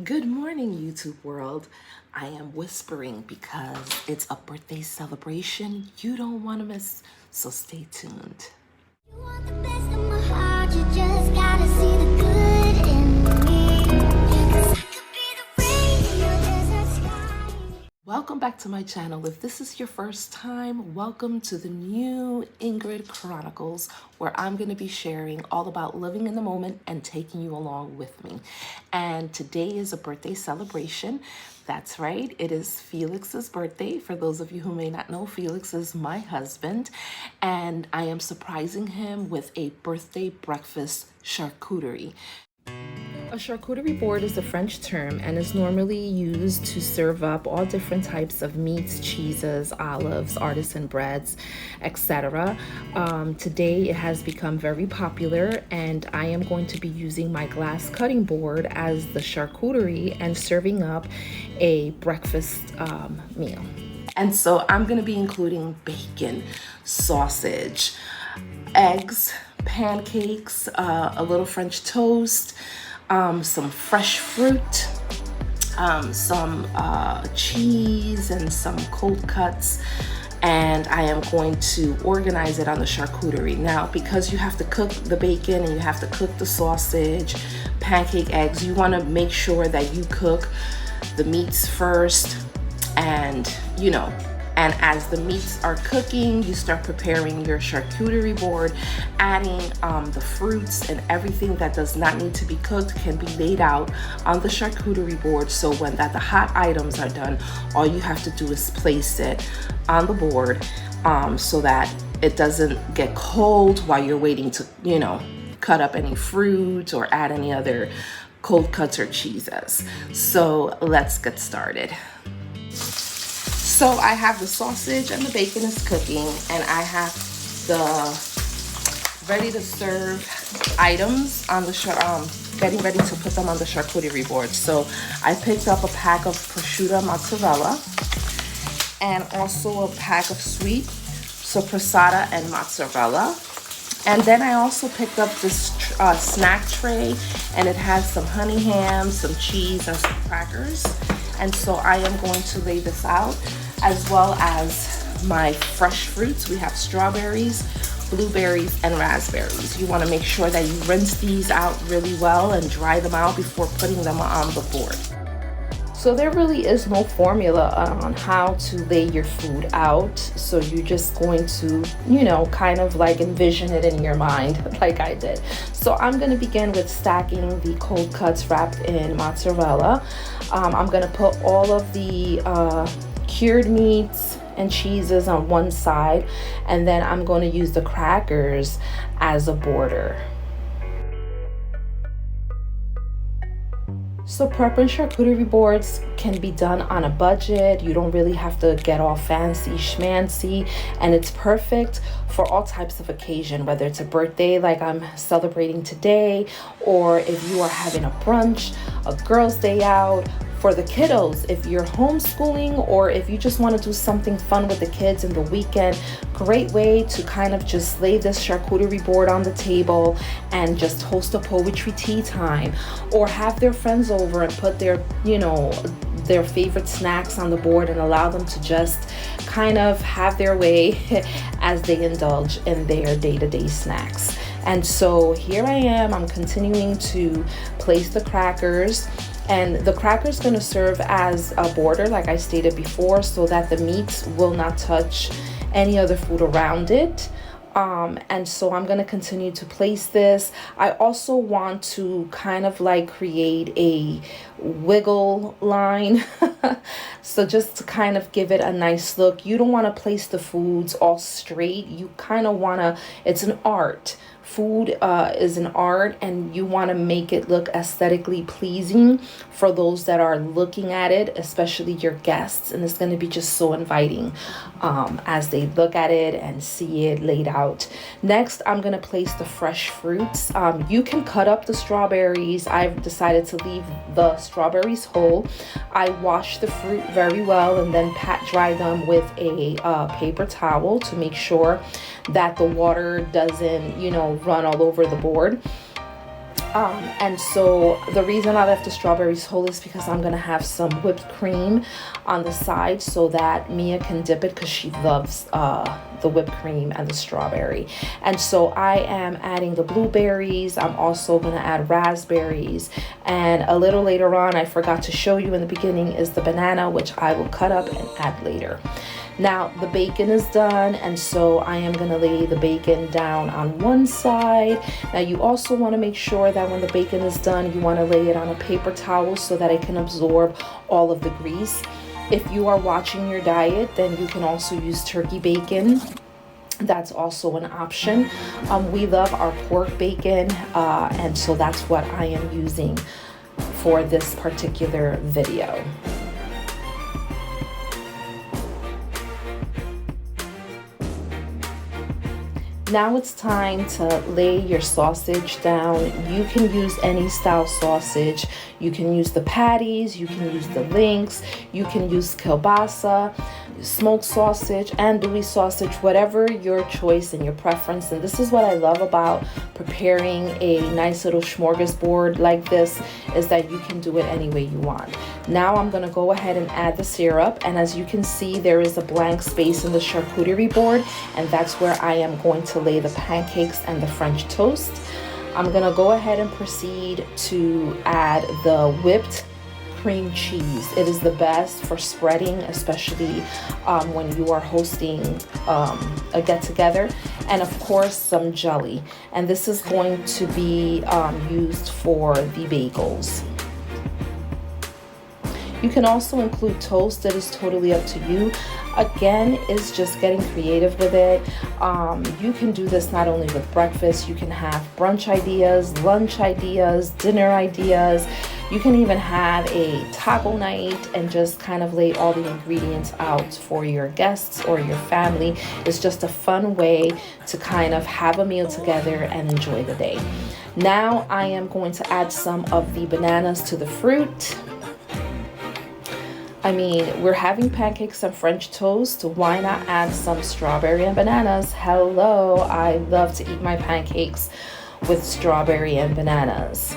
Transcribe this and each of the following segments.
Good morning, YouTube world. I am whispering because it's a birthday celebration you don't want to miss, so stay tuned. You want the best of my heart, you just gotta see the good in me. 'Cause I could be the rain in your desert sky. Welcome back to my channel. If this is your first time, welcome to the new Ingrid Chronicles, where I'm going to be sharing all about living in the moment and taking you along with me. And today is a birthday celebration. That's right, it is Felix's birthday. For those of you who may not know, Felix is my husband, and I am surprising him with a birthday breakfast charcuterie. A charcuterie board is a French term and is normally used to serve up all different types of meats, cheeses, olives, artisan breads, etc. Today it has become very popular, and I am going to be using my glass cutting board as the charcuterie and serving up a breakfast meal. And so I'm going to be including bacon, sausage, eggs, pancakes, a little French toast, some fresh fruit, some cheese, and some cold cuts. And I am going to organize it on the charcuterie. Now, because you have to cook the bacon and you have to cook the sausage, pancake, eggs, you want to make sure that you cook the meats first, and and as the meats are cooking, you start preparing your charcuterie board, adding the fruits, and everything that does not need to be cooked can be laid out on the charcuterie board. So when the hot items are done, all you have to do is place it on the board so that it doesn't get cold while you're waiting to, cut up any fruit or add any other cold cuts or cheeses. So let's get started. So I have the sausage and the bacon is cooking, and I have the ready to serve items on the getting ready to put them on the charcuterie board. So I picked up a pack of prosciutto mozzarella and also a pack of sweet sopressata and mozzarella. And then I also picked up this snack tray, and it has some honey ham, some cheese, and some crackers. And so I am going to lay this out, as well as my fresh fruits. We have strawberries, blueberries, and raspberries. You want to make sure that you rinse these out really well and dry them out before putting them on the board. So there really is no formula on how to lay your food out. So you're just going to, kind of like envision it in your mind like I did. So I'm going to begin with stacking the cold cuts wrapped in mozzarella. I'm going to put all of the cured meats and cheeses on one side, and then I'm going to use the crackers as a border. So prepping charcuterie boards can be done on a budget. You don't really have to get all fancy schmancy, and it's perfect for all types of occasion, whether it's a birthday like I'm celebrating today, or if you are having a brunch, a girls' day out, for the kiddos, if you're homeschooling, or if you just want to do something fun with the kids in the weekend. Great way to kind of just lay this charcuterie board on the table and just host a poetry tea time, or have their friends over and put their favorite snacks on the board and allow them to just kind of have their way as they indulge in their day-to-day snacks. And so here I am, I'm continuing to place the crackers. And the cracker is going to serve as a border, like I stated before, so that the meats will not touch any other food around it. And so I'm going to continue to place this. I also want to kind of like create a wiggle line. So just to kind of give it a nice look. You don't want to place the foods all straight. You kind of want to, it's an art. Food is an art, and you want to make it look aesthetically pleasing for those that are looking at it, especially your guests. And it's going to be just so inviting as they look at it and see it laid out. Next, I'm going to place the fresh fruits. You can cut up the strawberries. I've decided to leave the strawberries whole. I wash the fruit very well and then pat dry them with a paper towel to make sure that the water doesn't, run all over the board. And so the reason I left the strawberries whole is because I'm gonna have some whipped cream on the side so that Mia can dip it because she loves the whipped cream and the strawberry. And so I am adding the blueberries. I'm also gonna add raspberries. And a little later on, I forgot to show you in the beginning, is the banana, which I will cut up and add later. Now the bacon is done, and so I am gonna lay the bacon down on one side. Now you also want to make sure that when the bacon is done, you want to lay it on a paper towel so that it can absorb all of the grease. If you are watching your diet, then you can also use turkey bacon. That's also an option. We love our pork bacon, and so that's what I am using for this particular video. Now it's time to lay your sausage down. You can use any style sausage. You can use the patties, you can use the links, you can use kielbasa, smoked sausage, andouille sausage, whatever your choice and your preference. And this is what I love about preparing a nice little smorgasbord like this, is that you can do it any way you want. Now I'm gonna go ahead and add the syrup, and as you can see, there is a blank space in the charcuterie board, and that's where I am going to lay the pancakes and the French toast. I'm gonna go ahead and proceed to add the whipped cream cheese. It is the best for spreading, especially when you are hosting a get-together, and of course some jelly. And this is going to be used for the bagels. You can also include toast. It is totally up to you. Again, it's just getting creative with it. You can do this not only with breakfast, you can have brunch ideas, lunch ideas, dinner ideas. You can even have a taco night and just kind of lay all the ingredients out for your guests or your family. It's just a fun way to kind of have a meal together and enjoy the day. Now I am going to add some of the bananas to the fruit. I mean, we're having pancakes and French toast. Why not add some strawberry and bananas? Hello, I love to eat my pancakes with strawberry and bananas.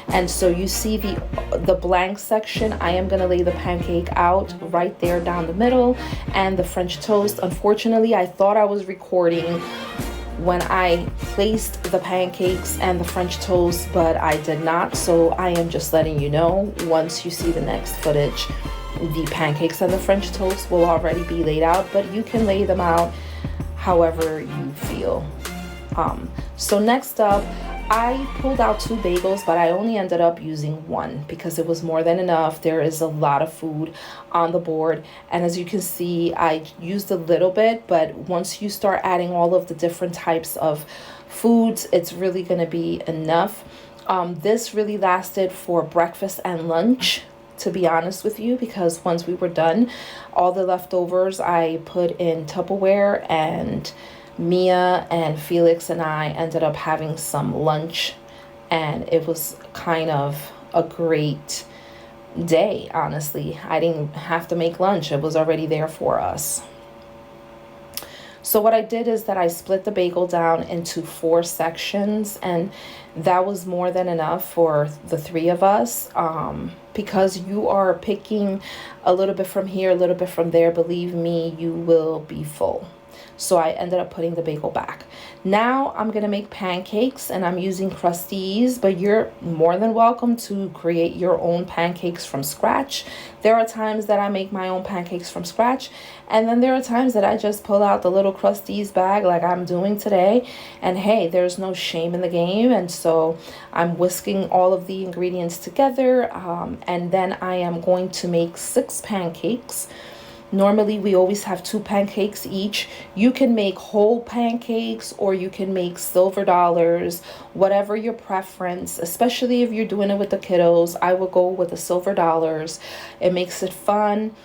And so you see the blank section, I am gonna lay the pancake out right there down the middle, and the French toast. Unfortunately, I thought I was recording when I placed the pancakes and the French toast, but I did not. So I am just letting you know, once you see the next footage, the pancakes and the French toast will already be laid out, but you can lay them out however you feel. So next up, I pulled out 2 bagels, but I only ended up using 1 because it was more than enough. There is a lot of food on the board, and as you can see, I used a little bit, but once you start adding all of the different types of foods, it's really going to be enough. This really lasted for breakfast and lunch, to be honest with you, because once we were done, all the leftovers I put in Tupperware, and Mia and Felix and I ended up having some lunch, and it was kind of a great day, honestly. I didn't have to make lunch. It was already there for us. So what I did is that I split the bagel down into 4 sections, and that was more than enough for the 3 of us. Because you are picking a little bit from here, a little bit from there, believe me, you will be full. So I ended up putting the bagel back. Now I'm gonna make pancakes, and I'm using Crusties, but you're more than welcome to create your own pancakes from scratch. There are times that I make my own pancakes from scratch, and then there are times that I just pull out the little Crusties bag like I'm doing today, and hey, there's no shame in the game. And so I'm whisking all of the ingredients together, and then I am going to make 6 pancakes. Normally, we always have 2 pancakes each. You can make whole pancakes, or you can make silver dollars, whatever your preference, especially if you're doing it with the kiddos. I will go with the silver dollars. It makes it fun,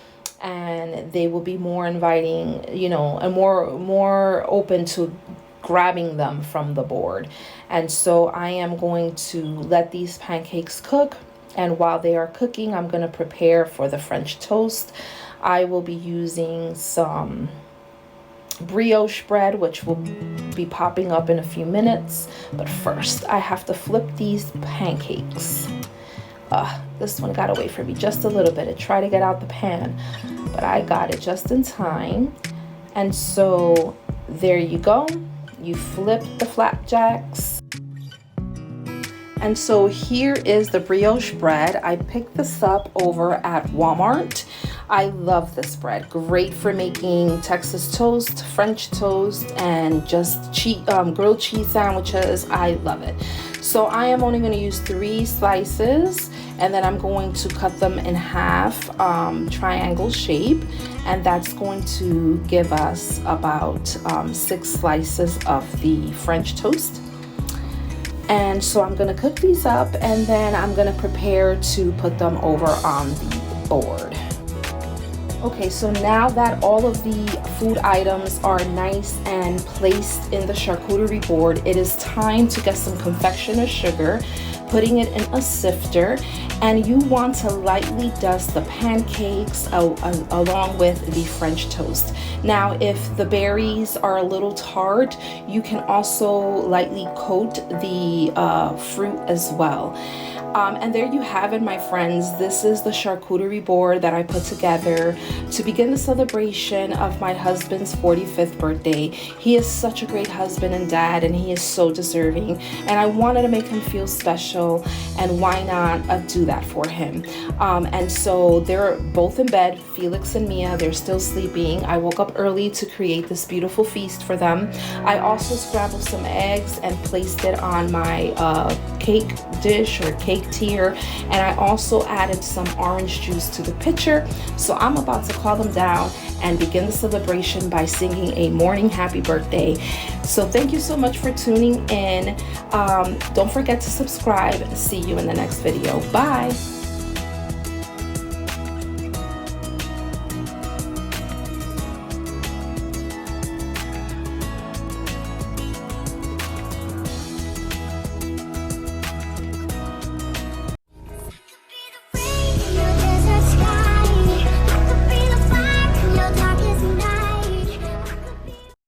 and they will be more inviting, you know, and more open to grabbing them from the board. And so I am going to let these pancakes cook, and while they are cooking, I'm going to prepare for the French toast. I will be using some brioche bread, which will be popping up in a few minutes. But first, I have to flip these pancakes. This one got away from me just a little bit. It tried to get out the pan, but I got it just in time. And so there you go. You flip the flapjacks. And so here is the brioche bread. I picked this up over at Walmart. I love this bread. Great for making Texas toast, French toast, and just grilled cheese sandwiches. I love it. So I am only going to use 3 slices, and then I'm going to cut them in half, triangle shape, and that's going to give us about 6 slices of the French toast. And so I'm going to cook these up, and then I'm going to prepare to put them over on the board. Okay, so now that all of the food items are nice and placed in the charcuterie board, it is time to get some confectioner sugar, putting it in a sifter, and you want to lightly dust the pancakes along with the French toast. Now, if the berries are a little tart, you can also lightly coat the fruit as well. And there you have it, my friends. This is the charcuterie board that I put together to begin the celebration of my husband's 45th birthday. He is such a great husband and dad, and he is so deserving. And I wanted to make him feel special, and why not do that for him? And so they're both in bed, Felix and Mia. They're still sleeping. I woke up early to create this beautiful feast for them. I also scrambled some eggs and placed it on my cake dish or cake tier, and I also added some orange juice to the pitcher. So I'm about to call them down and begin the celebration by singing a morning happy birthday. So thank you so much for tuning in. Don't forget to subscribe. See you in the next video. Bye.